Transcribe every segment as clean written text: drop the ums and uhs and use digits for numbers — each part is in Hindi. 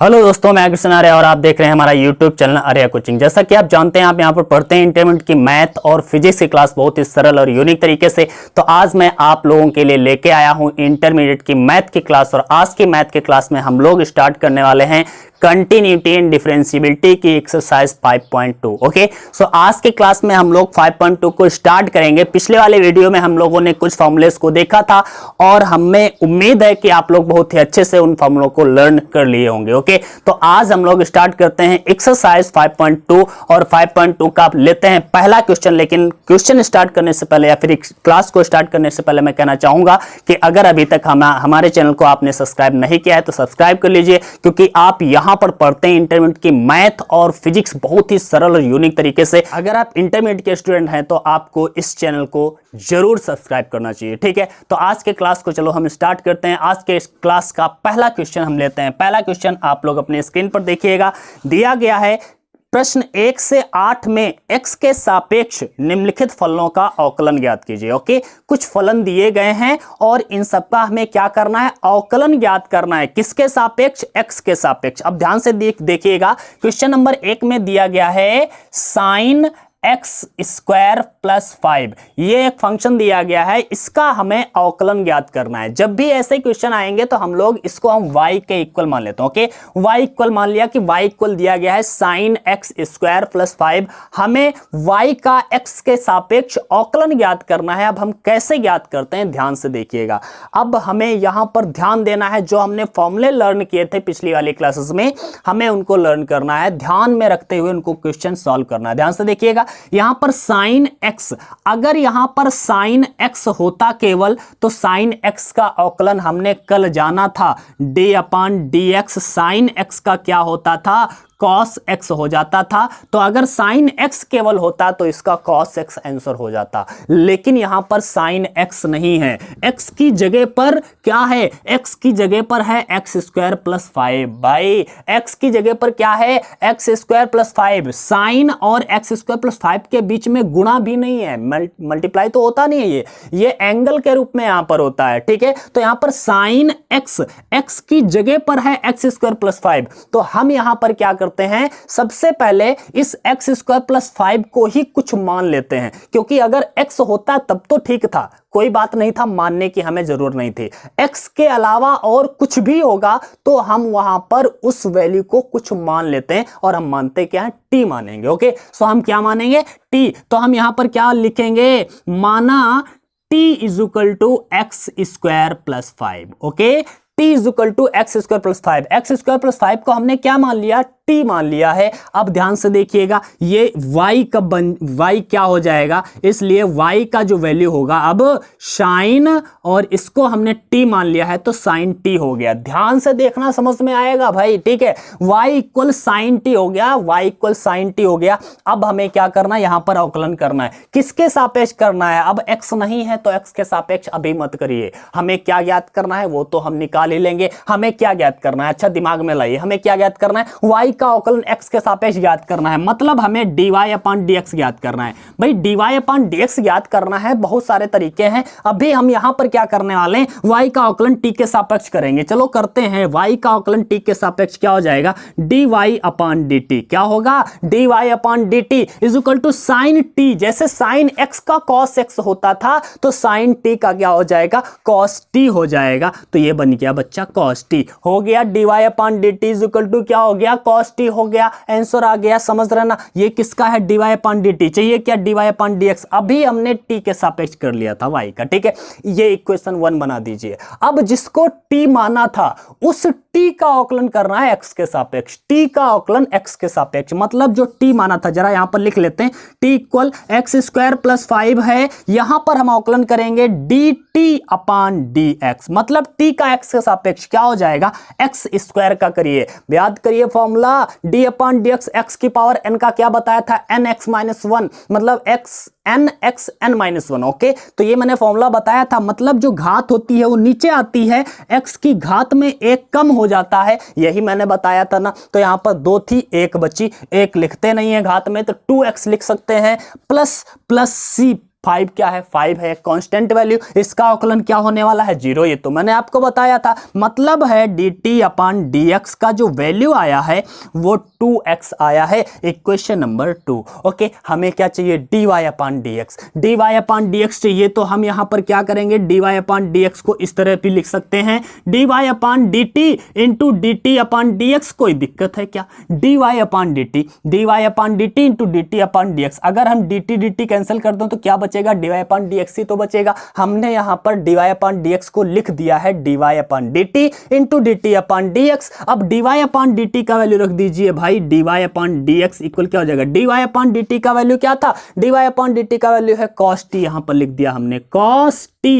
हेलो दोस्तों, मैं कृष्ण आर्य और आप देख रहे हैं हमारा यूट्यूब चैनल आर्या कोचिंग। जैसा कि आप जानते हैं, आप यहां पर पढ़ते हैं इंटरमीडिएट की मैथ और फिजिक्स की क्लास बहुत ही सरल और यूनिक तरीके से। तो आज मैं आप लोगों के लिए लेके आया हूं इंटरमीडिएट की मैथ की क्लास। और आज की मैथ की क्लास में हम लोग स्टार्ट करने वाले हैं कंटिन्यूटी एंड डिफरेंशिएबिलिटी की एक्सरसाइज 5.2। ओके, सो आज के क्लास में हम लोग 5.2 को स्टार्ट करेंगे। पिछले वाले वीडियो में हम लोगों ने कुछ फॉर्मूलेस को देखा था और हमें उम्मीद है कि आप लोग बहुत ही अच्छे से उन फॉर्मूलों को लर्न कर लिए होंगे। ओके, तो आज हम लोग स्टार्ट करते हैं एक्सरसाइज 5.2 और 5.2 का आप लेते हैं पहला क्वेश्चन। लेकिन क्वेश्चन स्टार्ट करने से पहले या फिर क्लास को स्टार्ट करने से पहले मैं कहना चाहूंगा कि अगर अभी तक हमारे चैनल को आपने सब्सक्राइब नहीं किया है तो सब्सक्राइब कर लीजिए, क्योंकि आप यहां पर पढ़ते हैं इंटरमीडिएट की मैथ और फिजिक्स बहुत ही सरल और यूनिक तरीके से। अगर आप इंटरमीडिएट के स्टूडेंट हैं तो आपको इस चैनल को जरूर सब्सक्राइब करना चाहिए। ठीक है, तो आज के क्लास को चलो हम स्टार्ट करते हैं। आज के क्लास का पहला क्वेश्चन हम लेते हैं। पहला क्वेश्चन आप लोग अपने स्क्रीन पर देखिएगा। दिया गया है प्रश्न 1 से 8 में x के सापेक्ष निम्नलिखित फलनों का अवकलन ज्ञात कीजिए। ओके, कुछ फलन दिए गए हैं और इन सबका हमें क्या करना है, अवकलन ज्ञात करना है। किसके सापेक्ष, x के सापेक्ष। अब ध्यान से देखिएगा, क्वेश्चन नंबर 1 में दिया गया है साइन एक्स स्क्वायर प्लस 5। ये एक फंक्शन दिया गया है, इसका हमें अवकलन ज्ञात करना है। जब भी ऐसे क्वेश्चन आएंगे तो हम लोग इसको हम y के इक्वल मान लेते हैं। ओके, y इक्वल मान लिया कि y इक्वल दिया गया है साइन एक्स स्क्वायर प्लस 5। हमें y का x के सापेक्ष अवकलन ज्ञात करना है। अब हम कैसे ज्ञात करते हैं, ध्यान से देखिएगा। अब हमें यहां पर ध्यान देना है, जो हमने फॉर्मूले लर्न किए थे पिछली वाली क्लासेस में, हमें उनको लर्न करना है, ध्यान में रखते हुए उनको क्वेश्चन सॉल्व करना है। ध्यान से देखिएगा, यहां पर साइन एक्स, अगर यहां पर साइन एक्स होता केवल तो साइन एक्स का अवकलन हमने कल जाना था, D upon D x. Sine x का क्या होता था, cos x हो जाता था। तो अगर sin x केवल होता तो इसका cos x आंसर हो जाता, लेकिन यहां पर sin x नहीं है। x की जगह पर क्या है, x की जगह पर है x स्क्वायर प्लस 5। भाई x की जगह पर क्या है, x स्क्वायर प्लस 5। साइन और x स्क्वायर प्लस 5 के बीच में गुणा भी नहीं है, मल्टीप्लाई तो होता नहीं है, ये एंगल के रूप में यहां पर होता है। ठीक है, तो यहां पर साइन x, x की जगह पर है x स्क्वायर प्लस 5। तो हम यहां पर क्या करते हैं, सबसे पहले इस x स्क्वायर प्लस 5 को ही कुछ मान लेते हैं, क्योंकि अगर x होता तब तो ठीक था, कोई बात नहीं था, मानने की हमें जरूरत नहीं थी। x के अलावा और कुछ भी होगा तो हम वहां पर उस वैल्यू को कुछ मान लेते हैं, और हम मानते क्या है, t मानेंगे। ओके, सो हम क्या मानेंगे, t। तो हम यहां पर क्या लिखेंगे, माना t is equal to x square plus 5। Okay, t is equal to x square plus 5। X square plus 5 को हमने क्या मान लिया, t मान लिया है। अब ध्यान से देखिएगा, ये y का y क्या हो जाएगा, इसलिए y का जो वैल्यू होगा, अब साइन और इसको हमने t मान लिया है तो साइन t हो गया। ध्यान से देखना, समझ में आएगा भाई। ठीक है, y इक्वल साइन t हो गया, y इक्वल साइन t हो गया। अब हमें क्या करना है, यहां पर अवकलन करना है। किसके सापेक्ष करना है, अब x नहीं है तो x के सापेक्ष अभी मत करिए, हमें क्या ज्ञात करना है वो तो हम निकाल ही लेंगे। हमें क्या ज्ञात करना है, अच्छा दिमाग में लाइए, हमें क्या ज्ञात करना है, y का अवकलन x के सापेक्ष ज्ञात करना है, मतलब हमें dy अपॉन dx ज्ञात करना है। भाई dy अपॉन dx ज्ञात करना है, बहुत सारे तरीके हैं। अभी हम यहां पर क्या करने वाले हैं, y का अवकलन t के सापेक्ष करेंगे। चलो करते हैं, y का अवकलन t के सापेक्ष क्या हो जाएगा, dy अपॉन dt। क्या होगा, dy upon dt is equal to sine t। जैसे साइन x का cos x होता था तो साइन t का क्या हो जाएगा, cos t हो जाएगा। तो ये बन गया बच्चा cos t हो गया, dy upon dt is equal to क्या हो गया, cos t हो गया। आंसर आ गया, समझ रहे ना। ये किसका है, dy अपॉन dt। चाहिए क्या, dy अपॉन dx। अभी हमने t के सापेक्ष कर लिया था y का। ठीक है, ये इक्वेशन 1 बना दीजिए। अब जिसको t माना था उस t का अवकलन करना है x के सापेक्ष। t का अवकलन x के सापेक्ष, मतलब जो t माना था, जरा यहां पर लिख लेते हैं, t equal x square plus 5 है। यहां पर हम अवकलन करेंगे dt अपॉन dx, मतलब t का x के सापेक्ष क्या हो जाएगा, x स्क्वायर का करिए, याद करिए formula, d upon dx, x की पावर n का क्या बताया था, nx माइनस 1, मतलब n माइनस 1। ओके, तो ये मैंने फॉर्मूला बताया था, मतलब जो घात होती है वो नीचे आती है, x की घात में एक कम हो जाता है, यही मैंने बताया था ना। तो यहां पर 2 थी, 1 बची, 1 लिखते नहीं है घात में तो 2x लिख सकते हैं, प्लस c 5 क्या है, 5 है कांस्टेंट वैल्यू, इसका अवकलन क्या होने वाला है, 0। ये तो मैंने आपको बताया था। मतलब है dt अपॉन dx का जो वैल्यू आया है वो 2x आया है, इक्वेशन नंबर 2। ओके, हमें क्या चाहिए, dy upon dx। dy upon dx चाहिए तो हम यहां पर क्या करेंगे, dy अपॉन dx को इस तरह भी लिख सकते हैं, dy upon dt into dt upon dx। कोई दिक्कत है क्या, dy upon dt into dt upon dx। अगर हम dt कैंसिल कर दो तो क्या बचेगा, dy अपॉन dx ही तो बचेगा। हमने यहां पर dy अपॉन dx को लिख दिया है dy upon dt into dt upon dx। अब dy अपॉन dt का वैल्यू रख दीजिए भाई, dy अपॉन dx इक्वल क्या हो जाएगा, dy अपॉन dt का वैल्यू क्या था, dy अपॉन dt का वैल्यू है cos t, यहां पर लिख दिया हमने cos t।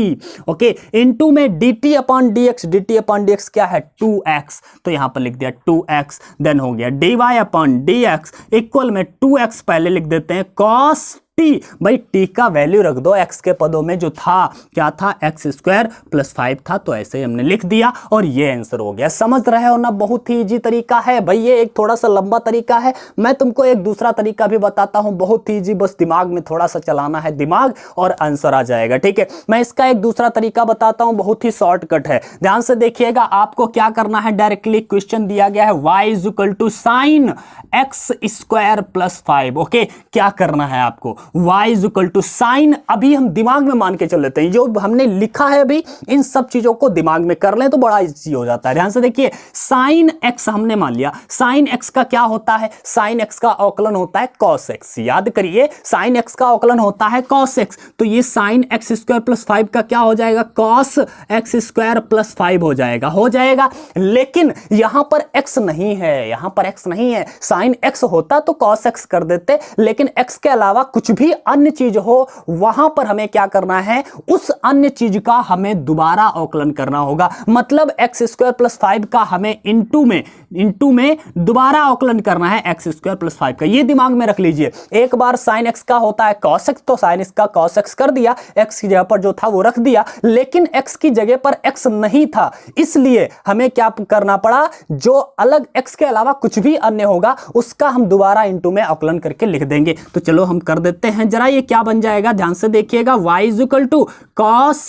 ओके, इनटू में dt अपॉन dx क्या है 2x, तो यहां पर लिख दिया 2x। देन हो गया dy अपॉन dx इक्वल में 2x पहले लिख देते हैं cos t। भाई t का वैल्यू रख दो x के पदों में, जो था क्या था, x स्क्वायर प्लस 5 था, तो ऐसे ही हमने लिख दिया और ये आंसर हो गया। समझ रहे हो ना, बहुत ही इजी तरीका है भाई। ये एक थोड़ा सा लंबा तरीका है, मैं तुमको एक दूसरा तरीका भी बताता हूं, बहुत ही इजी, बस दिमाग में थोड़ा सा चलाना है दिमाग और आंसर आ जाएगा। ठीक है, मैं इसका एक दूसरा तरीका बताता हूं, बहुत ही शॉर्टकट है, ध्यान से देखिएगा। आपको क्या करना है, डायरेक्टली क्वेश्चन दिया गया है y is equal to sine x square plus 5। Okay, क्या करना है आपको, y is equal to sine, अभी हम दिमाग में मान के चल लेते हैं, जो हमने लिखा है अभी इन सब चीजों को दिमाग में कर लें तो बड़ा इजी हो जाता है। ध्यान से देखिए, साइन एक्स हमने मान लिया, साइन एक्स का क्या होता है, साइन एक्स का अवकलन होता है cos x। याद करिए, साइन एक्स का अवकलन होता है cos x, तो ये साइन एक्स स्क्वायर प्लस 5 का क्या हो जाएगा, cos x स्क्वायर प्लस 5 हो जाएगा। लेकिन यहां पर x नहीं है, यहां पर x नहीं है, साइन x होता तो cos x कर देते, लेकिन x के अलावा कुछ भी अन्य चीज हो वहां पर हमें क्या करना है, उस अन्य चीज का हमें दोबारा अवकलन करना होगा। मतलब एक्स स्क्वायर प्लस 5 का हमें इनटू में दोबारा अवकलन करना है एक्स स्क्वायर प्लस 5 का। ये दिमाग में रख लीजिए, एक बार साइन एक्स का होता है cos x, तो साइन एक्स का cos x कर दिया, एक्स की जगह पर जो था वो रख दिया, लेकिन एक्स की जगह पर एक्स नहीं था, इसलिए हमें क्या करना पड़ा, जो अलग एक्स के अलावा कुछ भी अन्य होगा उसका हम दोबारा इनटू में अवकलन करके लिख देंगे। तो चलो हम कर देते हैं जरा, ये क्या बन जाएगा, ध्यान से देखिएगा, y is equal to cos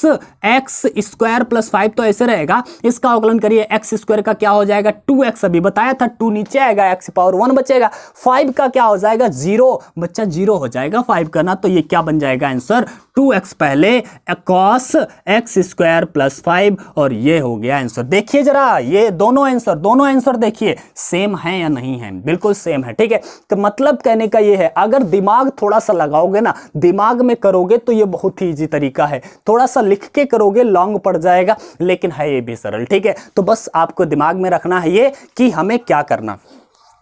x square plus 5, तो ऐसे रहेगा, इसका अवकलन करिए, x स्क्वायर का क्या हो जाएगा 2x, अभी बताया था 2 नीचे आएगा, x पावर 1 बचेगा, 5 का क्या हो जाएगा 0, बच्चा 0 हो जाएगा 5 का ना, तो ये क्या बन जाएगा आंसर, 2x पहले cos x स्क्वायर प्लस 5, और ये हो गया आंसर। देखिए जरा, ये दोनों आंसर देखिए सेम है या नहीं है, बिल्कुल सेम है। ठीक है, तो मतलब कहने का ये है, अगर दिमाग थोड़ा सा लगाओगे ना, दिमाग में करोगे तो ये बहुत ही इजी तरीका है, थोड़ा सा लिख के करोगे लॉन्ग पड़ जाएगा, लेकिन है ये भी सरल। ठीक है, तो बस आपको दिमाग में रखना है ये कि हमें क्या करना,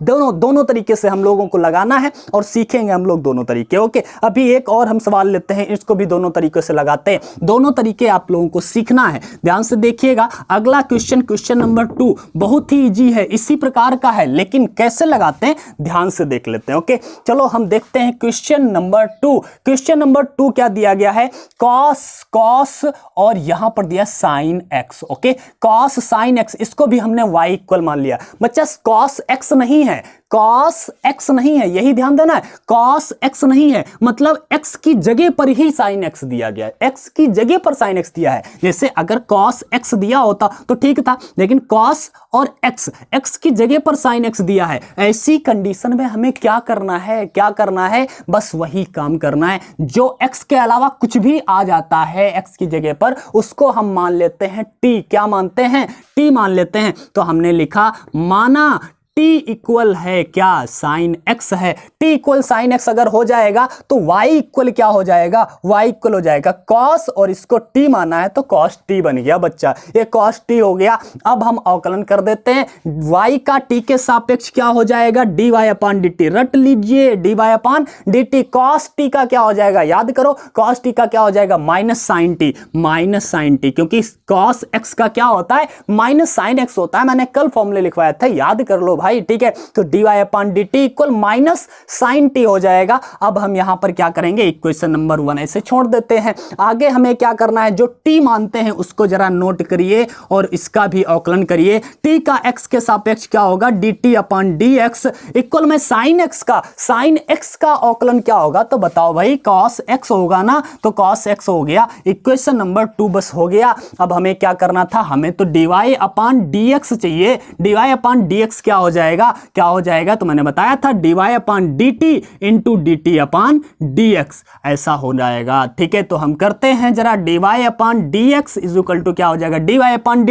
दोनों तरीके से हम लोगों को लगाना है और सीखेंगे हम लोग दोनों तरीके। ओके, अभी एक और हम सवाल लेते हैं, इसको भी दोनों तरीके से लगाते हैं, दोनों तरीके आप लोगों को सीखना है। ध्यान से देखिएगा, अगला क्वेश्चन नंबर 2 बहुत ही इजी है, इसी प्रकार का है, लेकिन कैसे लगाते हैं ध्यान से देख लेते हैं। ओके, चलो हम देखते हैं क्वेश्चन नंबर 2। क्वेश्चन नंबर 2 क्या दिया गया है, cos और यहां पर दिया sin x। Okay, cos sin x, इसको भी हमने y इक्वल मान लिया। बच्चा cos x नहीं है, cos x नहीं है, यही ध्यान देना है, cos x नहीं है, मतलब x की जगह पर ही sin x दिया गया है, x की जगह पर sin x दिया है। जैसे अगर cos x दिया होता तो ठीक था, लेकिन cos और x की जगह पर sin x दिया है, ऐसी कंडीशन में हमें क्या करना है, बस वही काम करना है, जो x के अलावा कुछ भी आ जाता है x की जगह पर, उसको हम मान लेते हैं t। क्या मानते हैं, t मान लेते हैं। तो हमने लिखा, माना t इक्वल है क्या, साइन x है, t इक्वल साइन x अगर हो जाएगा तो y इक्वल क्या हो जाएगा, y इक्वल हो जाएगा cos, और इसको t माना है तो cos t बन गया बच्चा, ये cos t हो गया। अब हम अवकलन कर देते हैं, y का t के सापेक्ष क्या हो जाएगा, dy अपॉन dt, रट लीजिए dy upon dt, cos t का क्या हो जाएगा, याद करो, cos t का क्या हो जाएगा, माइनस साइन t, क्योंकि cos x का क्या होता है, माइनस साइन x होता है, मैंने कल फॉर्मूले लिखवाया था, याद कर लो भाई। भाई, ठीक है। तो dy upon dt equal minus sine t हो जाएगा। अब हम यहां पर क्या करेंगे, इक्वेशन नंबर 1 ऐसे छोड़ देते हैं। आगे हमें क्या करना है, जो t मानते हैं उसको जरा नोट करिए और इसका भी अवकलन करिए। t का x के सापेक्ष क्या होगा, dt अपॉन dx इक्वल में साइन x का अवकलन क्या होगा, तो बताओ भाई, cos x होगा ना, तो cos x हो गया। इक्वेशन नंबर 2 बस हो गया। अब हमें क्या करना था, हमें तो dy अपॉन dx चाहिए। dy अपॉन dx क्या हो जाएगा, तो मैंने बताया था dy upon dt into dt upon dx ऐसा हो जाएगा, ठीक है। तो हम करते हैं जरा, dy upon dx is equal to क्या हो जाएगा, dy अपॉन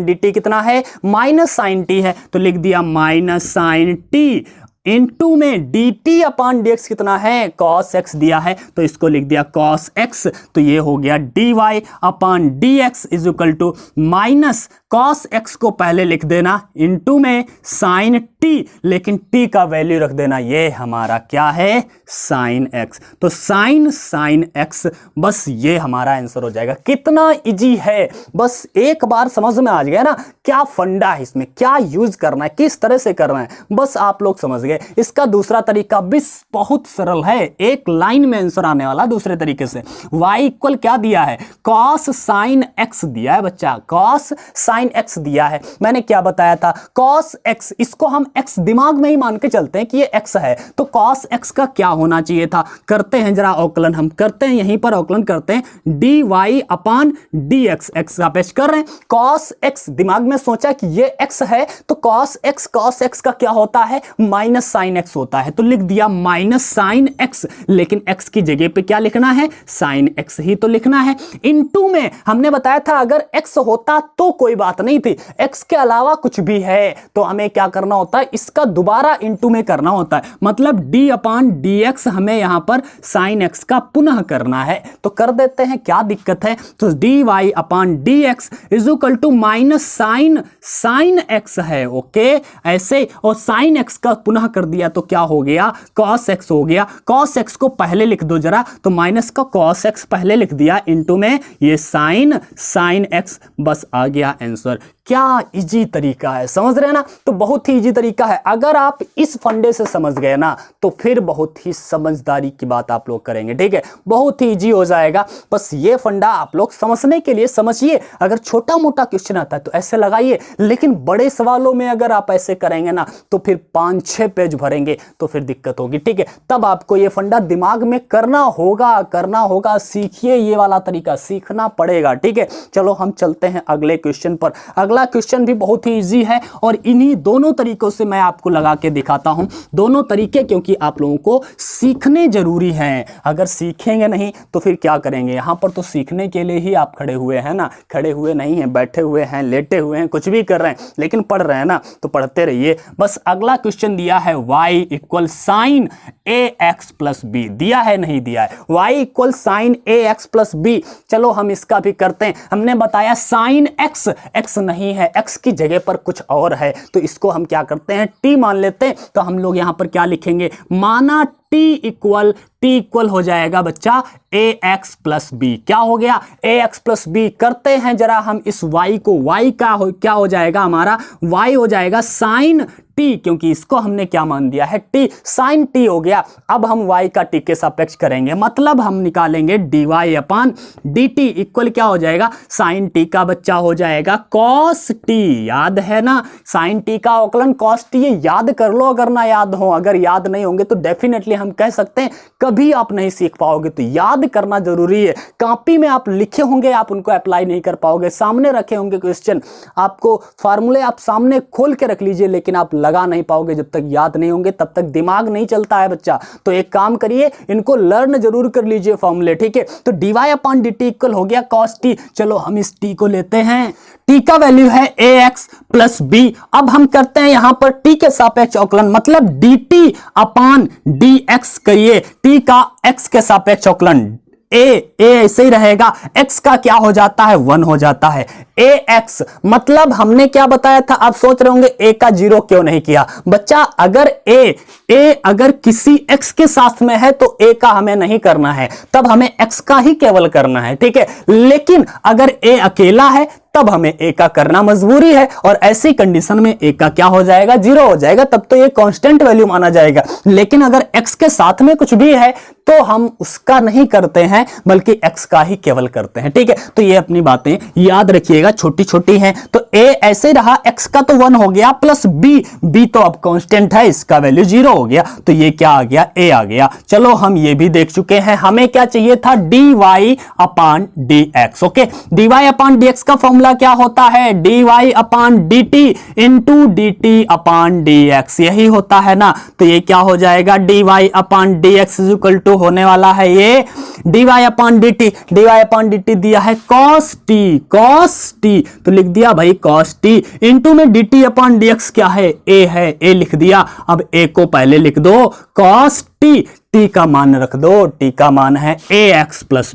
dt कितना है, माइनस साइन t है, तो लिख दिया माइनस साइन t इनटू में dt अपॉन dx कितना है, cos x दिया है, तो इसको लिख दिया cos x। तो ये हो गया dy upon dx is equal to minus cos x को पहले लिख देना इनटू में sin t, लेकिन t का वैल्यू रख देना, ये हमारा क्या है, sin x। तो sin x, बस ये हमारा आंसर हो जाएगा। कितना इजी है, बस एक बार समझ में आ गया ना, क्या फंडा है इसमें, क्या यूज करना है, किस तरह से करना है, बस आप लोग समझ गए। इसका दूसरा तरीका भी बहुत सरल है, एक लाइन में आंसर आने वाला दूसरे तरीके से। y इक्वल क्या दिया है, cos sin x दिया है बच्चा, cos sin x दिया है। मैंने क्या बताया था, cos x, इसको हम x दिमाग में ही मान के चलते हैं कि ये x है, तो cos x का क्या होना चाहिए था, करते हैं जरा अवकलन, हम करते हैं यहीं पर अवकलन करते हैं, dy अपॉन dx, x सापेक्ष कर रहे हैं, cos x दिमाग में सोचा कि ये x है, तो cos x का क्या होता है, माइनस साइन x होता है, तो लिख दिया माइनस साइन x, लेकिन x की जगह पे क्या लिखना है, साइन x ही तो लिखना है। इनटू में हमने बताया था अगर x होता तो कोई बात नहीं थी, x के अलावा कुछ भी है तो हमें क्या करना होता है, इसका दोबारा इनटू में करना होता है, मतलब d अपॉन dx हमें यहां पर साइन x का पुनः करना है, तो कर देते हैं, क्या दिक्कत है। तो dy upon dx is equal to minus sine x है, ओके ऐसे, और साइन x का पुनः कर दिया तो क्या हो गया, cos x हो गया। cos x को पहले लिख दो जरा, तो माइनस का cos x पहले लिख दिया, इनटू में ये साइन x, बस आ गया आंसर। क्या इजी तरीका है, समझ रहे हैं ना, तो बहुत ही इजी तरीका है। अगर आप इस फंडे से समझ गए ना, तो फिर बहुत ही समझदारी की बात आप लोग करेंगे, ठीक है, बहुत ही इजी हो जाएगा। बस ये फंडा आप लोग समझने के लिए समझिए, अगर छोटा मोटा क्वेश्चन आता है तो ऐसे लगाइए, लेकिन बड़े सवालों में अगर आप ऐसे करेंगे ना, तो फिर 5-6 पेज भरेंगे तो फिर दिक्कत होगी, ठीक है। तब आपको ये फंडा दिमाग में करना होगा, सीखिए, ये वाला तरीका सीखना पड़ेगा, ठीक है। चलो हम चलते हैं अगले क्वेश्चन पर। अगला क्वेश्चन भी बहुत ही इजी है और इन्हीं दोनों तरीकों से मैं आपको लगा के दिखाता हूं, दोनों तरीके, क्योंकि आप लोगों को सीखने जरूरी हैं। अगर सीखेंगे नहीं तो फिर क्या करेंगे, यहां पर तो सीखने के लिए ही आप खड़े हुए हैं ना, खड़े हुए नहीं हैं, बैठे हुए हैं, लेटे हुए हैं, कुछ भी कर रहे हैं, लेकिन पढ़ रहे हैं ना, तो पढ़ते रहिए। बस अगला क्वेश्चन दिया है y equal sine ax plus b, दिया है नहीं दिया है, y equal sine ax plus b. चलो हम इसका भी करते हैं। हमने बताया साइन x नहीं है, x की जगह पर कुछ और है, तो इसको हम क्या करते हैं, t मान लेते हैं। तो हम लोग यहां पर क्या लिखेंगे, माना t इक्वल हो जाएगा बच्चा ax प्लस बी। क्या हो गया, ax प्लस बी। करते हैं जरा हम इस y को, y का क्या हो जाएगा हमारा, y हो जाएगा साइन t, क्योंकि इसको हमने क्या मान दिया है, t, साइन t हो गया। अब हम y का t के सापेक्ष करेंगे, मतलब हम निकालेंगे dy अपॉन dt इक्वल क्या हो जाएगा, साइन t का बच्चा हो जाएगा cos t, याद है ना, साइन t का अवकलन cos t, ये याद कर लो अगर ना याद हो। अगर याद नहीं होंगे तो डेफिनेटली हम कह सकते हैं कभी आप नहीं सीख पाओगे, तो याद करना जरूरी है। कॉपी में आप लिखे होंगे, आप उनको अप्लाई नहीं कर पाओगे, सामने रखे होंगे क्वेश्चन, आपको फार्मूले आप सामने खोल के रख लीजिए, लेकिन आप लगा नहीं पाओगे जब तक याद नहीं होंगे, तब तक दिमाग नहीं चलता है बच्चा। तो एक काम करिए, इनको लर्न जरूर कर लीजिए फार्मूले, ठीक है। तो dy अपॉन dt इक्वल हो गया cos t। चलो हम इस t को लेते हैं, t का वैल्यू है ax प्लस b। अब हम करते हैं यहां पर t के सापेक्ष अवकलन, मतलब dt अपॉन dx करिए, t का x के सापेक्ष अवकलन, a ऐसे ही रहेगा, x का क्या हो जाता है, 1 हो जाता है, ax मतलब हमने क्या बताया था। आप सोच रहे होंगे a का 0 क्यों नहीं किया बच्चा, अगर a अगर किसी x के साथ में है तो a का हमें नहीं करना है, तब हमें x का ही केवल करना है, ठीक है। लेकिन अगर a अकेला है तब हमें ए का करना मजबूरी है, और ऐसी कंडीशन में ए का क्या हो जाएगा, 0 हो जाएगा, तब तो ये कांस्टेंट वैल्यू माना जाएगा। लेकिन अगर x के साथ में कुछ भी है तो हम उसका नहीं करते हैं, बल्कि x का ही केवल करते हैं। ठीक है, तो ये अपनी बातें याद रखिएगा, छोटी छोटी हैं। तो a ऐसे रहा, x का तो 1 हो गया, प्लस b तो अब कांस्टेंट है, इसका वैल्यू 0 हो गया, तो ये क्या आ गया, a आ गया। चलो हम ये भी देख चुके हैं, हमें क्या चाहिए था, dy upon dx। Okay, dy upon dx का फॉर्मूला क्या होता है, dy upon dt into dt अपान dx, यही होता है ना। तो ये क्या हो जाएगा, dy upon dx is equal to होने वाला है ये dy अपान dt दिया है cos t, तो लिख दिया भाई cos t, इंटू में dt अपान dx क्या है, a है, a लिख दिया। अब a को पहले लिख दो cos t का मान रख दो, t का मान है ax प्लस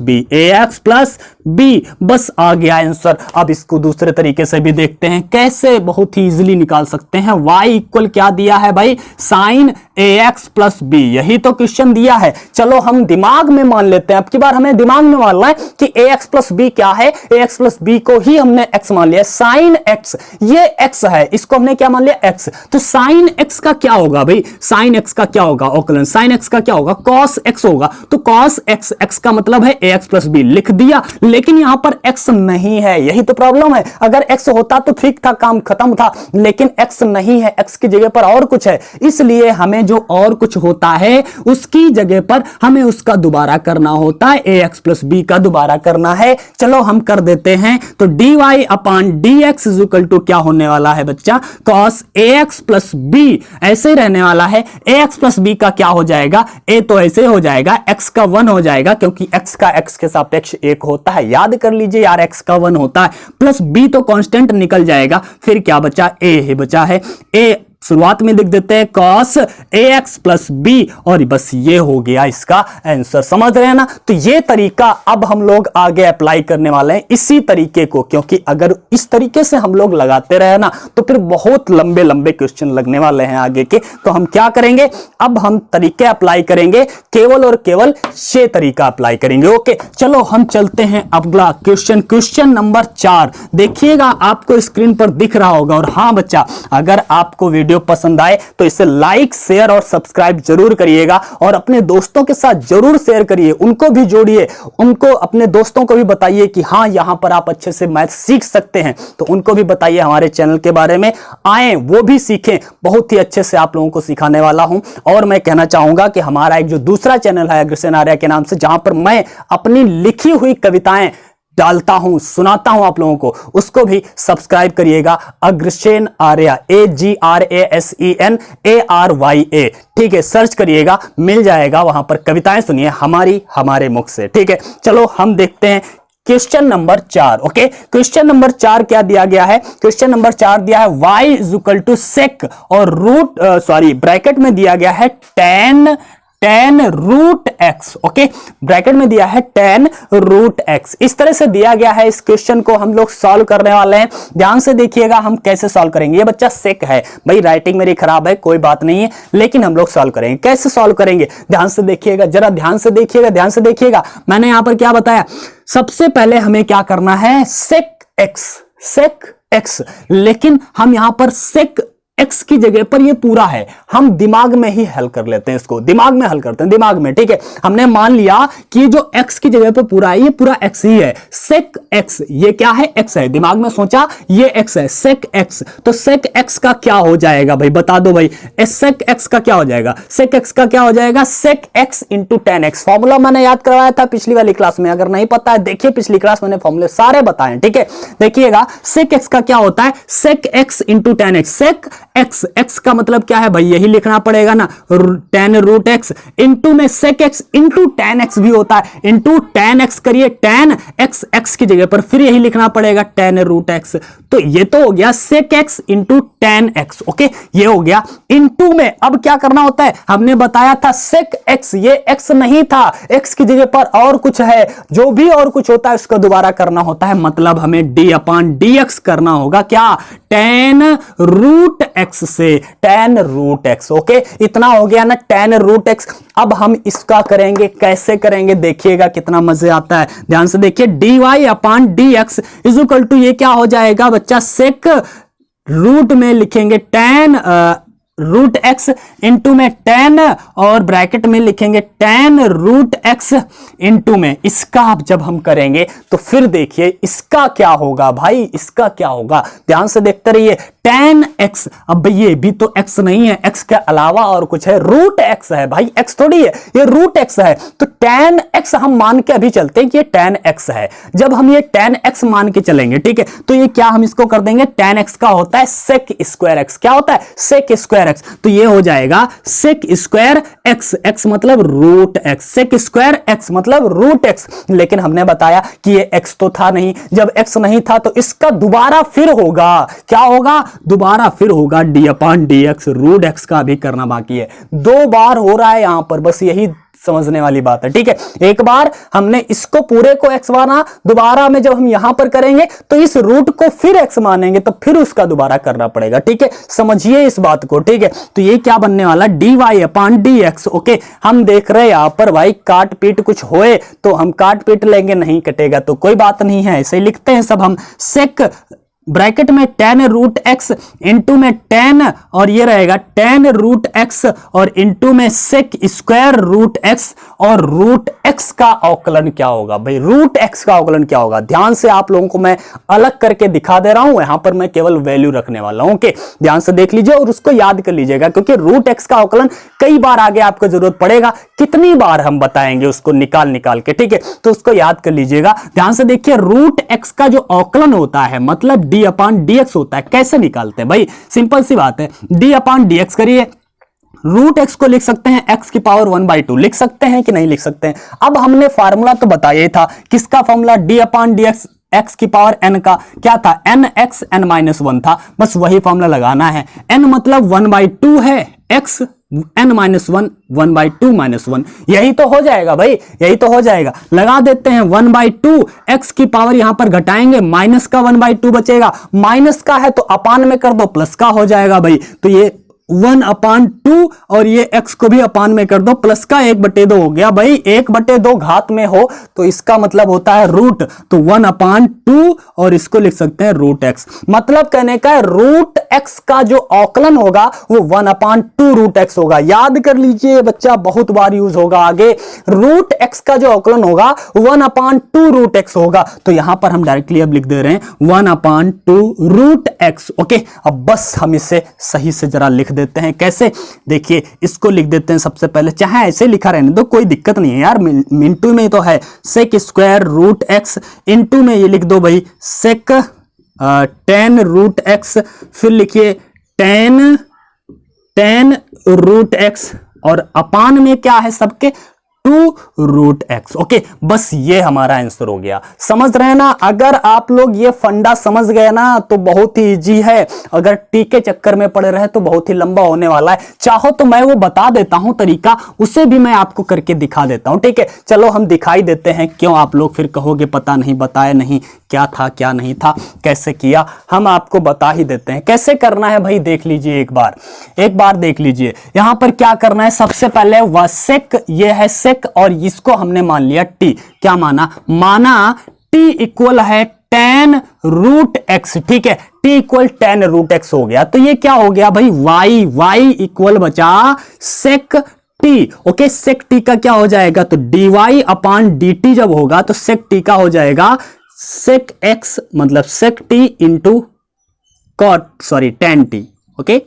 b, बस आ गया आंसर। अब इसको दूसरे तरीके से भी देखते हैं कैसे बहुत ही इजीली निकाल सकते हैं। y इक्वल क्या दिया है भाई, साइन ax प्लस b, यही तो क्वेश्चन दिया है। चलो हम दिमाग में मान लेते हैं, अब की बार हमें दिमाग में मानना है कि ax प्लस b क्या है, ax प्लस b को ही हमने x मान लिया, साइन x, ये x है, इसको हमने क्या मान लिया, x। तो साइन x का क्या होगा भाई, साइन x का क्या होगा, औकलन साइन x का क्या होगा, cos x होगा। तो cos x का मतलब है ax प्लस b, लिख दिया। लेकिन यहां पर x नहीं है, यही तो प्रॉब्लम है। अगर x होता तो ठीक था, काम खत्म था, लेकिन x नहीं है, x की जगह पर और कुछ है, इसलिए हमें जो और कुछ होता है उसकी जगह पर हमें उसका दोबारा करना होता है, ax प्लस b का दोबारा करना है। चलो हम कर देते हैं। तो dy upon dx is equal to क्या होने वाला है बच्चा, cos ax प्लस b, ऐसे ही रहने वाला है। ax प्लस b का क्या हो जाएगा, a तो ऐसे हो जाएगा, x का 1 हो जाएगा, क्योंकि x का x के सापेक्ष 1 होता है, याद कर लीजिए यार, x का 1 होता है, प्लस b तो कांस्टेंट निकल जाएगा, फिर क्या बचा, a ही बचा है। a शुरुआत में लिख देते हैं cos ax प्लस b, और बस ये हो गया इसका आंसर। समझ रहे हैं ना। तो ये तरीका अब हम लोग आगे अप्लाई करने वाले हैं इसी तरीके को, क्योंकि अगर इस तरीके से हम लोग लगाते रहे ना तो फिर बहुत लंबे लंबे क्वेश्चन लगने वाले हैं आगे के। तो हम क्या करेंगे, अब हम तरीके अप्लाई करेंगे, केवल और केवल ये तरीका अप्लाई करेंगे। ओके, चलो हम चलते हैं अगला क्वेश्चन, क्वेश्चन नंबर 4। देखिएगा आपको स्क्रीन पर दिख रहा होगा। और हाँ बच्चा, अगर आपको वीडियो पसंद आए तो इसे लाइक, शेयर और सब्सक्राइब जरूर करिएगा, और अपने दोस्तों के साथ जरूर शेयर करिए, उनको भी जोड़िए, उनको अपने दोस्तों को भी बताइए कि हाँ यहां पर आप अच्छे से मैथ सीख सकते हैं। तो उनको भी बताइए हमारे चैनल के बारे में, आए वो भी सीखें, बहुत ही अच्छे से आप लोगों को सिखाने वाला हूं। और मैं कहना चाहूंगा कि हमारा एक जो दूसरा चैनल है अग्रसेन आर्या के नाम से, जहां पर मैं अपनी लिखी हुई कविताएं डालता हूं, सुनाता हूं आप लोगों को, उसको भी सब्सक्राइब करिएगा, अग्रसेन आर्या, AGRASENARYA, ठीक है, सर्च करिएगा, मिल जाएगा, वहां पर कविताएं सुनिए हमारे मुख से। ठीक है, चलो हम देखते हैं question number 4। Okay, question number 4 क्या दिया गया है, क्वेश्चन नंबर 4 दिया है y is equal to sec, और ब्रैकेट में दिया गया है tan root x। Okay, bracket में दिया है tan रूट x, इस तरह से दिया गया है। इस क्वेश्चन को हम लोग सॉल्व करने वाले हैं, ध्यान से देखिएगा हम कैसे सॉल्व करेंगे। ये बच्चा सेक है भाई, राइटिंग मेरी खराब है, कोई बात नहीं है, लेकिन हम लोग सॉल्व करेंगे। कैसे सॉल्व करेंगे, ध्यान से देखिएगा, जरा ध्यान से देखिएगा। मैंने यहां पर क्या बताया, सबसे पहले हमें क्या करना है, सेक x, लेकिन हम यहां पर सेक x की जगह पर ये पूरा है, हम दिमाग में ही हल कर लेते हैं, इसको दिमाग में हल करते हैं, दिमाग में। ठीक है, हमने मान लिया कि जो x की जगह पर पूरा है, ये पूरा x ही है, सेक x, ये क्या है, x है, दिमाग में सोचा ये x है, सेक x। तो सेक x का क्या हो जाएगा भाई, बता दो भाई, सेक x का क्या हो जाएगा, सेक x का क्या हो जाएगा, सेक x into tan x। Formula मैंने याद करवाया था पिछली वाली क्लास में, अगर नहीं पता है देखिए पिछली क्लास मैंने फॉर्मूले सारे बताए। ठीक है, देखिएगा सेक x का क्या होता है, सेक x इंटू tan x, सेक x का मतलब क्या है भाई, यही लिखना पड़ेगा ना, tan रूट x, इंटू में sec x into tan x भी होता है, इंटू tan x करिए, tan x की जगह पर फिर यही लिखना पड़ेगा tan रूट x। तो ये तो हो गया sec x into tan x। Okay, ये हो गया, इंटू में अब क्या करना होता है, हमने बताया था sec x, ये x नहीं था, x की जगह पर और कुछ है, जो भी और कुछ होता है उसका दोबारा करना होता है, मतलब हमें d अपान dx करना होगा, क्या, tan रूट x से, tan रूट x। ओके, इतना हो गया ना tan रूट x। अब हम इसका करेंगे, कैसे करेंगे देखिएगा कितना मजे आता है, ध्यान से देखिए। dy upon dx is equal to, ये क्या हो जाएगा बच्चा, सेक रूट में लिखेंगे tan रूट एक्स इंटू में tan, और ब्रैकेट में लिखेंगे tan रूट एक्स इंटू में इसका। अब जब हम करेंगे तो फिर देखिए इसका क्या होगा भाई, इसका क्या होगा, ध्यान से देखते रहिए। tan x, अब ये भी तो x नहीं है, x के अलावा और कुछ है, रूट x है भाई, x थोड़ी है, ये रूट x है। तो tan x हम मान के अभी चलते हैं कि ये tan x है। जब हम ये tan x मान के चलेंगे, ठीक है, तो ये क्या हम इसको कर देंगे, tan x का होता है sec स्क्वायर x। क्या होता है, sec स्क्वायर x। तो ये हो जाएगा sec स्क्वायर x, x मतलब root x, sec square x मतलब रूट x। लेकिन हमने बताया कि ये x तो था नहीं, जब x नहीं था तो इसका दोबारा फिर होगा, क्या होगा, दोबारा फिर होगा डी अपान डी एक्स। रूट एक्स का भी करना बाकी है, 2 बार हो रहा है यहां पर, बस यही समझने वाली बात है, ठीक है। एक बार हमने इसको पूरे को x माना, दोबारा में जब हम यहां पर करेंगे तो इस रूट को फिर x मानेंगे, तो फिर उसका दोबारा करना पड़ेगा, ठीक है, समझिए इस बात को, ठीक है। तो ये क्या बनने वाला, dy अपान dx। ओके, हम देख रहे हैं यहां पर भाई काट पीट कुछ होए तो हम काट पीट लेंगे, नहीं कटेगा तो कोई बात नहीं है, ऐसे ही लिखते हैं सब हम। सेक ब्रैकेट में tan रूट एक्स इंटू में tan, और ये रहेगा tan रूट एक्स और इंटू में सेक स्क्वायर रूट एक्स, और रूट एक्स का अवकलन क्या होगा भाई, रूट एक्स का अवकलन क्या होगा। ध्यान से आप लोगों को मैं अलग करके दिखा दे रहा हूं, यहां पर मैं केवल वैल्यू रखने वाला हूं। ओके, ध्यान से देख लीजिए और उसको याद कर लीजिएगा, क्योंकि रूट एक्स का अवकलन कई बार आगे आपको जरूरत पड़ेगा, कितनी बार हम बताएंगे उसको निकाल निकाल के, ठीक है, तो उसको याद कर लीजिएगा। ध्यान से देखिए, रूट एक्स का जो अवकलन होता है मतलब डी अपान डी एक्स होता है। कैसे निकालते हैं भाई, सिंपल सी बात है, डी अपान डी एक्स करिए, रूट एक्स को लिख सकते हैं एक्स की पावर 1/2, लिख सकते हैं कि नहीं लिख सकते हैं। अब हमने फार्मूला तो बताया था, किसका फार्मूला, डी अपान डी एक्स, एक्स की पावर n का क्या था, n x n-1 था, बस वही फॉर्मूला लगाना है। n मतलब 1/2 है, x n-1 1/2 -1, यही तो हो जाएगा भाई, यही तो हो जाएगा। लगा देते हैं 1/2, x की पावर यहां पर घटाएंगे, माइनस का 1/2 बचेगा, माइनस का है तो अपान में कर दो, प्लस का हो जाएगा भाई। तो ये 1/2 और ये x को भी अपान में कर दो, प्लस का 1/2 हो गया भाई। 1/2 घात में हो तो इसका मतलब होता है रूट, तो 1/2 और इसको लिख सकते हैं रूट x। मतलब कहने का रूट x का जो अवकलन होगा वो 1/2 रूट x होगा। याद कर लीजिए बच्चा, बहुत बार यूज होगा आगे। रूट x का जो अवकलन होगा 1/2 रूट x होगा। तो यहां पर हम डायरेक्टली अब लिख दे रहे हैं 1/2 रूट x। ओके, अब बस हम इसे सही से जरा लिख देते हैं। कैसे, देखिए इसको लिख देते हैं सबसे पहले, चाहे ऐसे लिखा रहने दो, कोई दिक्कत नहीं है यार, मिनटू में तो है, sec square root x, into में ये लिख दो भाई सेक tan रूट एक्स, फिर लिखिए tan रूट एक्स, और अपान में क्या है सबके 2 रूट एक्स। ओके, बस ये हमारा आंसर हो गया। समझ रहे हैं ना, अगर आप लोग ये फंडा समझ गए ना तो बहुत ही इजी है, अगर टी के चक्कर में पड़े रहे तो बहुत ही लंबा होने वाला है। चाहो तो मैं वो बता देता हूं तरीका, उसे भी मैं आपको करके दिखा देता हूं, ठीक है। चलो हम दिखाई देते हैं, क्यों आप लोग फिर कहोगे पता नहीं, बताया नहीं, क्या था क्या नहीं था, कैसे किया, हम आपको बता ही देते हैं कैसे करना है भाई। देख लीजिए एक बार देख लीजिए, यहां पर क्या करना है, सबसे पहले वह सेक, ये है सेक और इसको हमने मान लिया टी। क्या माना टी इक्वल है tan रूट एक्स, ठीक है, t equal tan root x हो गया। तो ये क्या हो गया भाई, y इक्वल बचा सेक टी। ओके, सेक टी का क्या हो जाएगा, तो dy अपान dt जब होगा तो सेक टी का हो जाएगा सेक एक्स, मतलब sec t into tan t. Okay,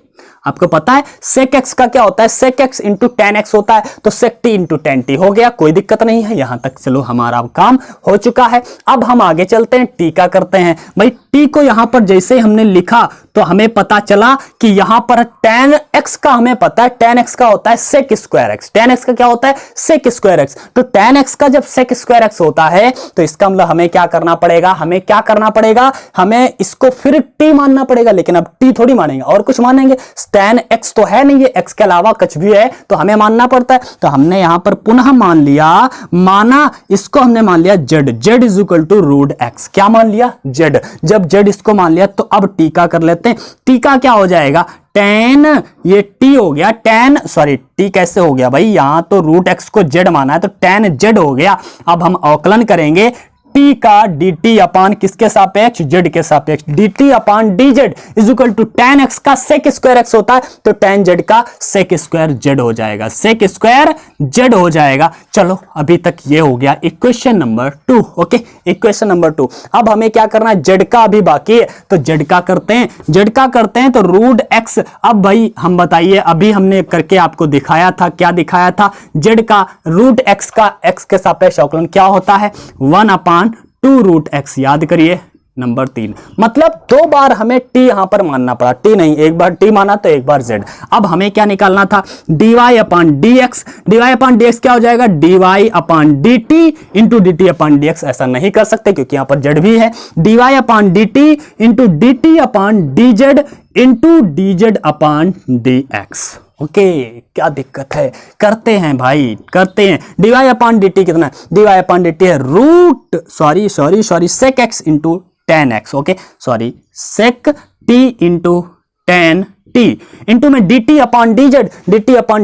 आपको पता है सेक एक्स का क्या होता है, sec x into tan x होता है, तो sec t into tan t हो गया, कोई दिक्कत नहीं है। यहां तक चलो हमारा काम हो चुका है। अब हम आगे चलते हैं, टी का करते हैं भाई। टी को यहां पर जैसे ही हमने लिखा तो हमें पता चला कि यहां पर tan एक्स का हमें पता है, tan एक्स का होता है sec square x, tan x का क्या होता है सेक स्क्वायर एक्स। तो tan एक्स का जब सेक स्क्वायर एक्स होता है तो इसका मतलब हमें क्या करना पड़ेगा, हमें इसको फिर टी मानना पड़ेगा, लेकिन अब टी थोड़ी मानेंगे और कुछ मानेंगे, tan x तो है नहीं, ये x के अलावा कुछ भी है तो हमें मानना पड़ता है। तो हमने यहां पर पुनः माना इसको हमने मान लिया z is equal to root x। क्या मान लिया? z। जब z इसको मान लिया तो अब t का कर लेते हैं। t का क्या हो जाएगा? tan, ये t हो गया tan, सॉरी t कैसे हो गया भाई, यहां तो रूट x को z माना है तो tan z हो गया। अब हम अवकलन करेंगे t का dt अपान किसके सापेक्ष? z के सापेक्ष। dt upon dz is equal to tan x का sec स्क्वायर x होता है तो tan z का sec स्क्वायर z हो जाएगा, sec स्क्वायर z हो जाएगा। चलो अभी तक ये हो गया equation number 2। Okay, equation number 2। अब हमें क्या करना है? z का अभी बाकी है तो z का करते हैं, z का करते हैं तो रूट x। अब भाई हम बताइए, अभी हमने करके आपको दिखाया था, क्या दिखाया था? z का रूट x का x के सापेक्ष अवकलन क्या होता है? 1 अपान 2 रूट x। याद करिए नंबर 3। मतलब 2 बार हमें t यहां पर मानना पड़ा, t नहीं, एक बार t माना तो एक बार z। अब हमें क्या निकालना था? dy upon dx। dy upon dx क्या हो जाएगा? dy upon dt into dt अपान dx। ऐसा नहीं कर सकते क्योंकि यहां पर z भी है। dy upon dt into dt upon dz into dz अपान dx। ओके, क्या दिक्कत है? करते हैं भाई, करते हैं। dy अपान dt कितना है? dy अपान dt है root sorry sec x into tan x। Okay, sorry sec t into tan t into में dt अपान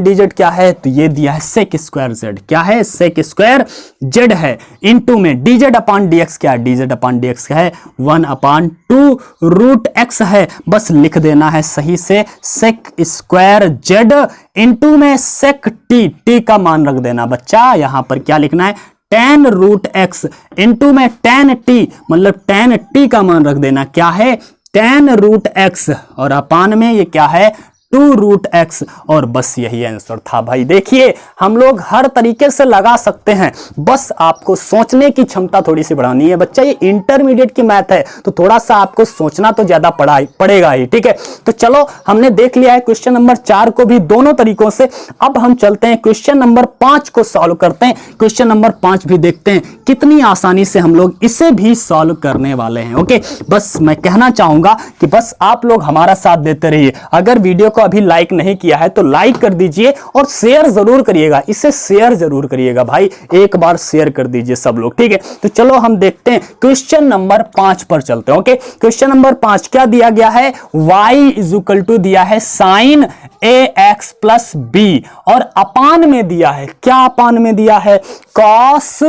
dz क्या है? तो ये दिया है सेक स्क्वायर z। क्या है? सेक स्क्वायर z है। इंटू में dz अपान dx क्या है? dz अपान dx क्या है? 1 अपान 2 रूट x है। बस लिख देना है सही से, सेक स्क्वायर z इंटू में सेक t का मान रख देना बच्चा। यहां पर क्या लिखना है? tan रूट x इंटू में tan t, मतलब tan t का मान रख देना क्या है? tan रूट x और अपान में ये क्या है? 2 रूट x। और बस यही आंसर था भाई। देखिए हम लोग हर तरीके से लगा सकते हैं, बस आपको सोचने की क्षमता थोड़ी सी बढ़ानी है बच्चा। ये इंटरमीडिएट की मैथ है तो थोड़ा सा आपको सोचना तो ज्यादा पड़ेगा ही, ठीक है। तो चलो हमने देख लिया है क्वेश्चन नंबर 4 को भी दोनों तरीकों से। अब हम चलते हैं क्वेश्चन नंबर 5 को सॉल्व करते हैं। क्वेश्चन नंबर 5 भी देखते हैं कितनी आसानी से हम लोग इसे भी सॉल्व करने वाले हैं। ओके, बस मैं कहना चाहूंगा कि बस आप लोग हमारा साथ देते रहिए। अगर वीडियो को अभी लाइक नहीं किया है तो लाइक कर दीजिए और शेयर जरूर करिएगा, इसे शेयर जरूर करिएगा भाई, एक बार शेयर कर दीजिए सब लोग, ठीक है। तो चलो हम देखते हैं क्वेश्चन नंबर 5 पर चलते हैं। ओके, क्वेश्चन नंबर 5 क्या दिया गया है? y इज इक्वल टू दिया है साइन ax प्लस b और अपान में दिया है, क्या अपान में दिया है? cos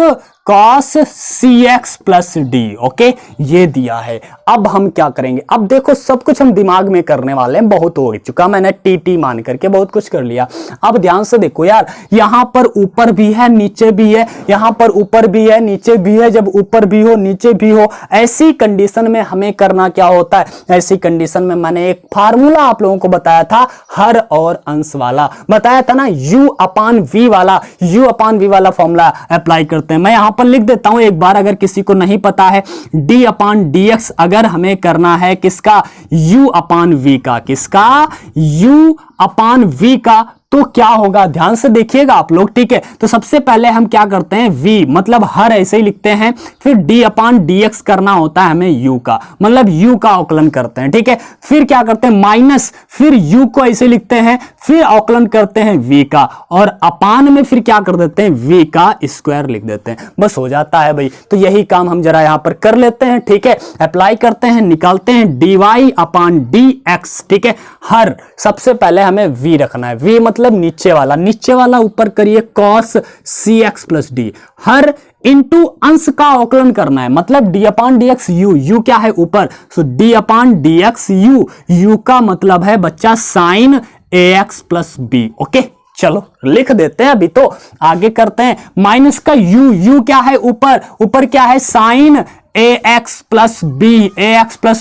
cx plus D. Okay, ये दिया है। अब हम क्या करेंगे? अब देखो सब कुछ हम दिमाग में करने वाले हैं, बहुत हो चुका, मैंने टी मान करके बहुत कुछ कर लिया। अब ध्यान से देखो यार, यहां पर ऊपर भी है नीचे भी है, यहां पर ऊपर भी है नीचे भी है। जब ऊपर भी हो नीचे भी हो, ऐसी कंडीशन में हमें करना क्या होता है? ऐसी कंडीशन में मैंने एक फार्मूला आप लोगों को बताया था, हर और अंश वाला बताया था ना, u अपान v वाला फॉर्मूला अप्लाई करते हैं। मैं यहां पर लिख देता हूं एक बार, अगर किसी को नहीं पता है। d अपान dx अगर हमें करना है किसका? u अपान v का। किसका? u अपान v का। तो क्या होगा? ध्यान से देखिएगा आप लोग, ठीक है। तो सबसे पहले हम क्या करते हैं? v मतलब हर ऐसे ही लिखते हैं, फिर d अपान dx करना होता है हमें u का, मतलब u का अवकलन करते हैं, ठीक है। फिर क्या करते हैं? माइनस, फिर u को ऐसे लिखते हैं, फिर अवकलन करते हैं v का, और अपान में फिर क्या कर देते हैं? v का स्क्वायर लिख देते हैं, बस हो जाता है भाई। तो यही काम हम जरा यहां पर कर लेते हैं, ठीक है। अप्लाई करते हैं, निकालते हैं dy अपान dx, ठीक है। हर सबसे पहले हमें v रखना है, v मतलब नीचे वाला ऊपर करिए cos cx प्लस डी। हर इंटू अंश का अवकलन करना है, मतलब d अपान dx u क्या है? ऊपर, सो d अपान dx u का मतलब है बच्चा sine ax plus b। Okay, चलो लिख देते हैं। अभी तो आगे करते हैं। माइनस का u क्या है? ऊपर क्या है? Sine ax plus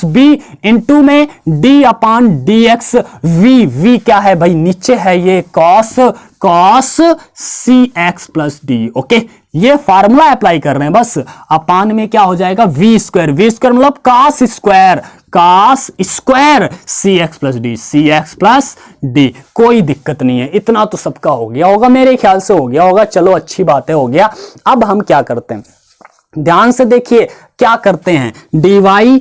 b into में d अपान dx v क्या है भाई? नीचे है ये cos cx plus D. Okay, ये फार्मूला अप्लाई कर रहे हैं बस। अपान में क्या हो जाएगा? v स्क्वायर मतलब cos square cx plus D. कोई दिक्कत नहीं है, इतना तो सबका हो गया होगा, मेरे ख्याल से हो गया होगा। चलो अच्छी बात है, हो गया। अब हम क्या करते हैं? ध्यान से देखिए, क्या करते हैं, dy/dx।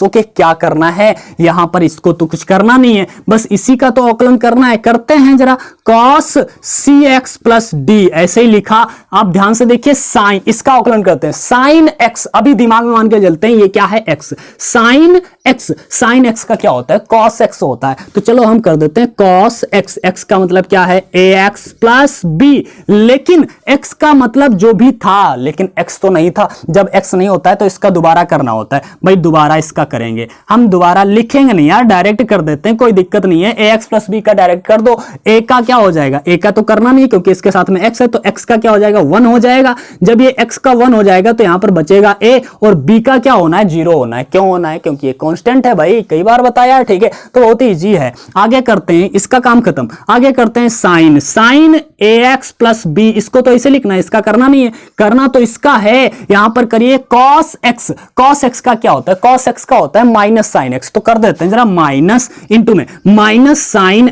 ओके, क्या करना है यहां पर, इसको तो कुछ करना नहीं है, बस इसी का तो अवकलन करना है। करते हैं जरा, cos cx प्लस डी, ऐसे ही लिखा। आप ध्यान से देखिए, साइन, इसका अवकलन करते हैं, साइन x, अभी दिमाग में मान के चलते हैं ये क्या है, x, साइन x का क्या होता है, cos x होता है। तो चलो हम कर देते हैं cos x का मतलब क्या है, ax प्लस b, लेकिन x का मतलब जो भी था, लेकिन x तो नहीं था। जब x नहीं होता है तो इसका दोबारा करना होता है भाई, दोबारा इसका करेंगे हम, दोबारा लिखेंगे नहीं यार, डायरेक्ट कर देते हैं, कोई दिक्कत नहीं है। ax प्लस b का डायरेक्ट कर दो, a का क्या हो जाएगा, a का तो करना नहीं क्योंकि इसके साथ में x है, तो x का क्या हो जाएगा, 1 हो जाएगा। जब ये x का 1 हो जाएगा तो यहां पर बचेगा a, और b का क्या होना है, 0 होना है। क्यों होना है, क्योंकि ये कांस्टेंट है भाई, कई बार बताया, ठीक है। तो बहुत ही इजी है। आगे करते हैं, इसका काम खत्म। आगे करते हैं साइन ax प्लस b, इसको तो ऐसे लिखना है, इसका करना नहीं है, करना तो इसका है। यहां पर करिए cos x का क्या होता है, cos x का होता है माइनस साइन x, तो कर देते हैं जरा, माइनस इंटू में माइनस साइन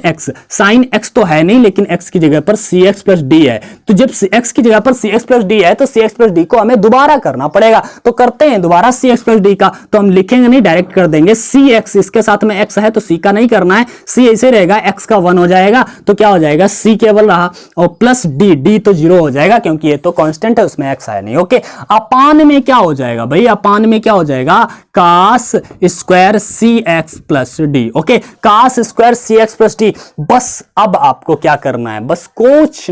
x तो है नहीं, लेकिन x की जगह पर cx प्लस d है। तो जब x की जगह पर cx प्लस d है तो cx प्लस d को हमें दोबारा करना पड़ेगा। तो करते हैं दोबारा cx प्लस d का, तो हम लिखेंगे नहीं, डायरेक्ट कर देंगे cx, इसके साथ में x है तो c का नहीं करना है, c ऐसे रहेगा, x का 1 हो जाएगा, तो क्या हो जाएगा, c केवल रहा, और प्लस d तो 0 हो जाएगा क्योंकि ये तो कांस्टेंट है, उसमें x है नहीं। ओके, अपान में क्या हो जाएगा भाई, अपान में क्या हो जाएगा, cos square cx plus d। Okay, cos square cx plus d। बस अब आपको क्या करना है, बस कुछ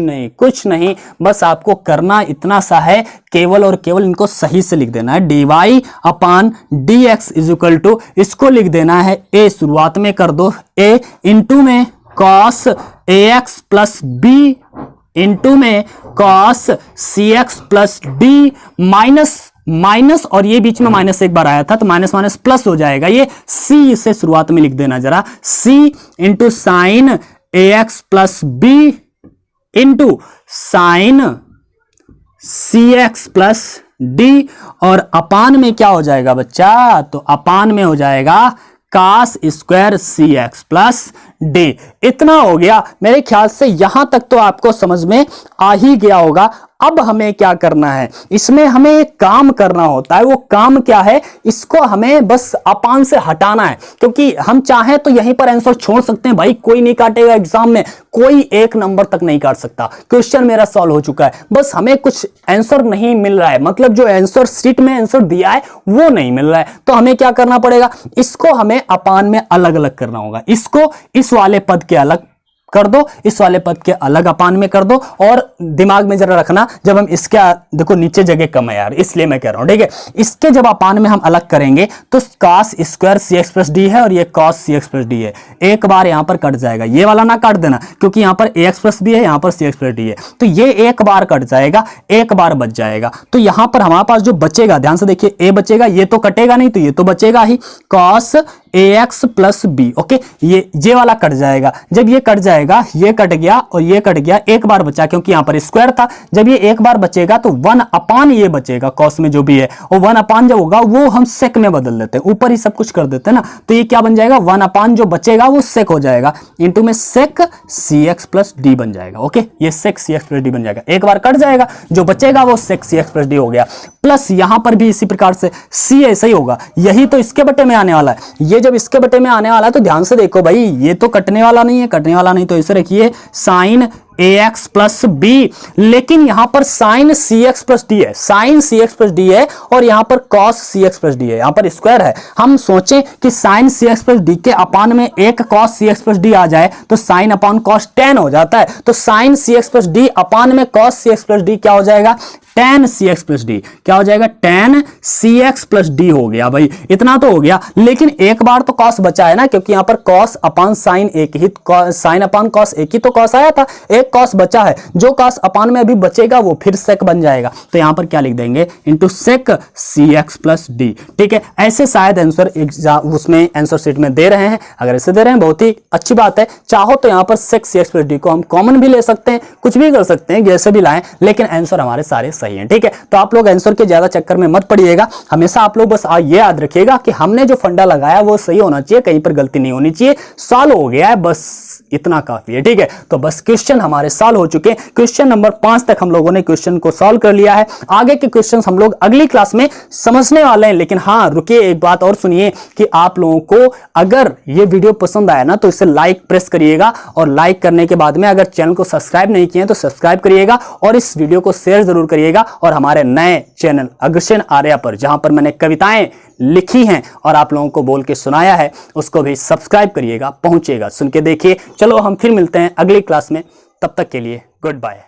नहीं, बस आपको करना इतना सा है, केवल और केवल इनको सही से लिख देना है, dy/dx इज इक्वल टू, इसको लिख देना है a, शुरुआत में कर दो a, इंटू में cos ax plus b, into में cos cx plus d, minus और ये बीच में माइनस एक बार आया था तो माइनस माइनस प्लस हो जाएगा, ये c से शुरुआत में लिख देना जरा, c into sine ax plus b into sine cx plus d, और अपान में क्या हो जाएगा बच्चा, तो अपान में हो जाएगा cos square cx plus d। इतना हो गया, मेरे ख्याल से यहां तक तो आपको समझ में आ ही गया होगा। अब हमें क्या करना है, इसमें हमें एक काम करना होता है, वो काम क्या है, इसको हमें बस अपान से हटाना है, क्योंकि हम चाहें तो यहीं पर आंसर छोड़ सकते हैं भाई, कोई नहीं काटेगा एग्जाम में, कोई 1 नंबर तक नहीं काट सकता। क्वेश्चन मेरा सॉल्व हो चुका है, बस हमें कुछ आंसर नहीं मिल रहा है, मतलब जो आंसर शीट में आंसर दिया है वो नहीं मिल रहा है, तो हमें क्या करना पड़ेगा, इसको हमें अपान में अलग अलग करना होगा। इसको इस वाले पद के अलग कर दो, इस वाले पद के अलग अपान में कर दो, और दिमाग में जरा रखना, जब हम इसके, देखो नीचे जगह कम है यार, इसलिए मैं कह रहा हूं, ठीक है। इसके जब अपान में हम अलग करेंगे तो cos square cx plus d है और ये cos cx प्लस d है, एक बार यहां पर कट जाएगा, ये वाला ना काट देना क्योंकि यहां पर ax प्लस b है, यहां पर cx प्लस d है, तो ये एक बार कट जाएगा, एक बार बच जाएगा। तो यहां पर हमारे पास जो बचेगा, ध्यान से देखिए, a बचेगा, ये तो कटेगा नहीं तो ये तो बचेगा ही, cos ax plus b। Okay, ये वाला कट जाएगा, जब ये कट जाएगा, ये कट गया और ये कट गया, एक बार बचा क्योंकि यहां पर स्क्वायर था, जब ये एक बार बचेगा तो 1 अपान ये बचेगा, कॉस में जो भी है, और 1 अपान जब होगा वो हम सेक में बदल देते हैं, ऊपर ही सब कुछ कर देते हैं ना, तो ये क्या बन जाएगा, 1 अपान जो बचेगा वो सेक हो जाएगा, इंटू में सेक cx प्लस d बन जाएगा। ओके, ये सेक cx प्लस d बन जाएगा, एक बार कट जाएगा, जो बचेगा वो सेक cx प्लस d हो गया, प्लस यहां पर भी इसी प्रकार से c ऐसा ही होगा, यही तो इसके बटे में आने वाला है, ये जब इसके बटे में आने वाला है तो ध्यान से देखो भाई, ये तो कटने वाला नहीं है, कटने वाला नहीं, तो इसे रखिए साइन ax प्लस b, लेकिन यहां पर साइन cx प्लस d है, साइन cx प्लस d है, और यहां पर cos cx प्लस d है, यहां पर स्क्वायर है। हम सोचें कि साइन cx प्लस d के अपान में एक cos cx प्लस d आ जाए तो साइन अपान cos tan हो जाता है, तो साइन cx प्लस d अपान में cos cx प्लस d क्या हो जाएगा, tan cx प्लस d, क्या हो जाएगा, tan cx प्लस d हो गया भाई, इतना तो हो गया। लेकिन एक बार तो cos बचा है ना, क्योंकि यहां पर cos अपान साइन एक ही, साइन अपान cos एक ही तो cos आया था, एक cos बचा है, जो cos अपान में अभी बचेगा वो फिर sec बन जाएगा, तो यहां पर क्या लिख देंगे, into sec cx plus d। ठीक है, ऐसे शायद आंसर एग्जाम उसमें आंसर शीट में दे रहे हैं, अगर ऐसे दे रहे हैं बहुत ही अच्छी बात है, चाहो तो यहां पर sec cx प्लस d को हम कॉमन भी ले सकते हैं, कुछ भी कर सकते हैं, जैसे भी लाएं, लेकिन आंसर हमारे सारे सही है। ठीक है, तो आप लोग आंसर के ज्यादा चक्कर में मत पड़िएगा, हमेशा आप लोग बस ये याद रखिएगा कि हमने जो फंडा लगाया वो सही होना चाहिए, कहीं पर गलती नहीं होनी चाहिए। सॉल्व हो गया है, बस इतना काफी है। ठीक है, तो बस क्वेश्चन हमारे सॉल्व हो चुके हैं। क्वेश्चन नंबर 5 तक हम लोगों ने क्वेश्चन को सॉल्व कर लिया है। आगे के क्वेश्चन हम लोग अगली क्लास में समझने वाले हैं। लेकिन हाँ रुकिए, एक बात और सुनिए कि आप लोगों को अगर ये वीडियो पसंद आया ना तो इसे लाइक प्रेस करिएगा, और लाइक करने के बाद में अगर चैनल को सब्सक्राइब नहीं किए तो सब्सक्राइब करिएगा, और इस वीडियो को शेयर जरूर करिएगा। और हमारे नए चैनल अग्रसेन आर्या पर, जहां पर मैंने कविताएं लिखी हैं और आप लोगों को बोल के सुनाया है, उसको भी सब्सक्राइब करिएगा, पहुंचेगा, सुन के देखिए। चलो हम फिर मिलते हैं अगली क्लास में, तब तक के लिए गुड बाय।